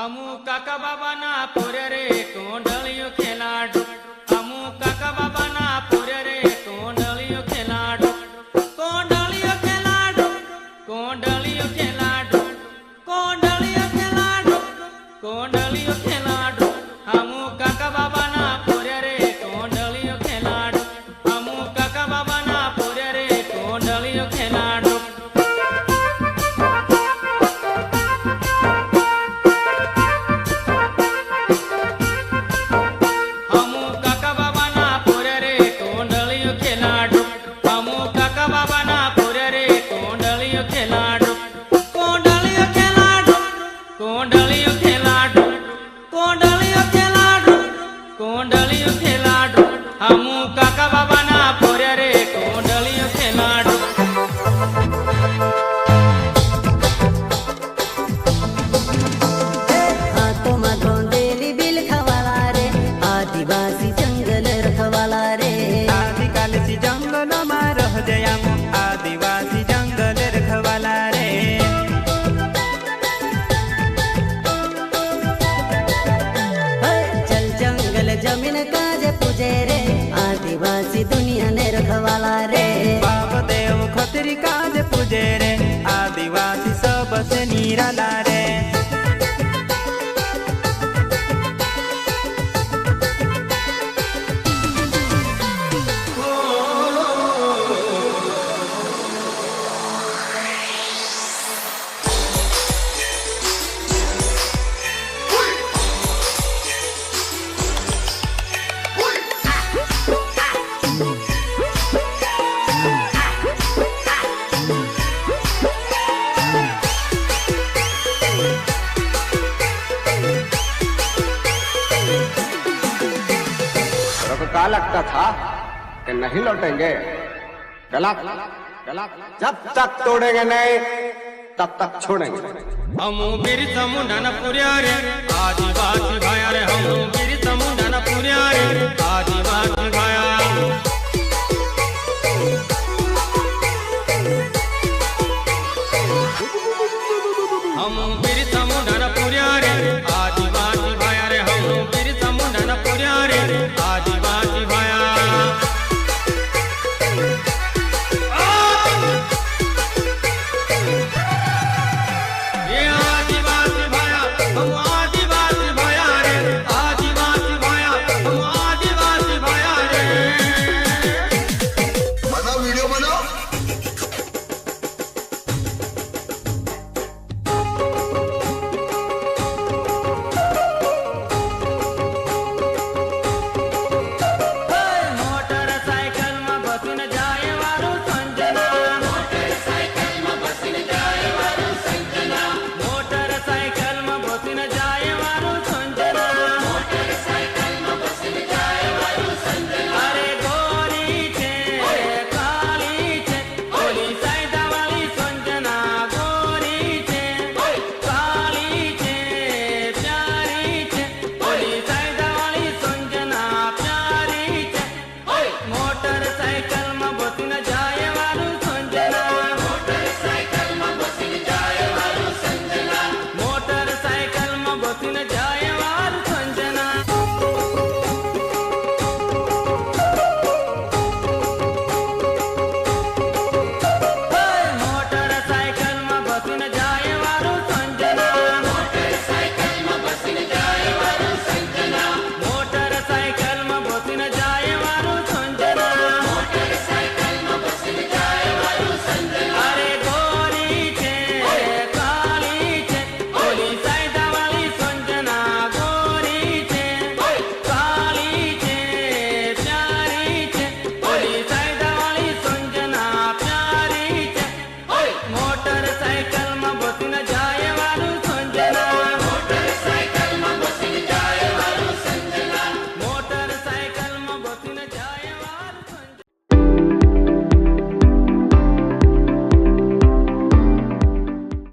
अमु काका बाबा ना पोरे रे कोंडलियो खेलाडू। अमु काका बाबा ना पोरे रे कोंडलियो खेलाडू। कोंडलियो खेलाडू, कोंडलियो खेलाडू, कोंडलियो खेलाडू, कोंडलियो खेलाडू। अमु काका बाबा ना पोरे रे कोंडलियो खेलाडू। अमु काका बाबा ना पोरे रे कोंडलियो खेलाडू। अमु काका बाबा ना पोरे रे कोंडलियो खेलाडू। हाथों में धोंदेली बिल खवाला रे, आदिवासी जंगल रखवाला रे। आदिकालसी जंगल में रह जया आदिवासी जंगल रखवाला रे। चल जंगल जमीन काजे पूजे रे, आदिवासी दुनिया ने रखवाला रे। बाप देव खतरी काज पूजे रे, आदिवासी सबसे निराला रे। क्या लगता था कि नहीं लौटेंगे? गलत गलत। जब तक तोड़ेंगे नहीं तब तक छोड़ेंगे। हमू बिरसा मुंडा ना पुरिया रे आदिवासी भाया रे। हमू बिरसा मुंडा ना पुरिया रे आदिवासी भाया। हमू बिरसा मुंडा ना पुरिया रे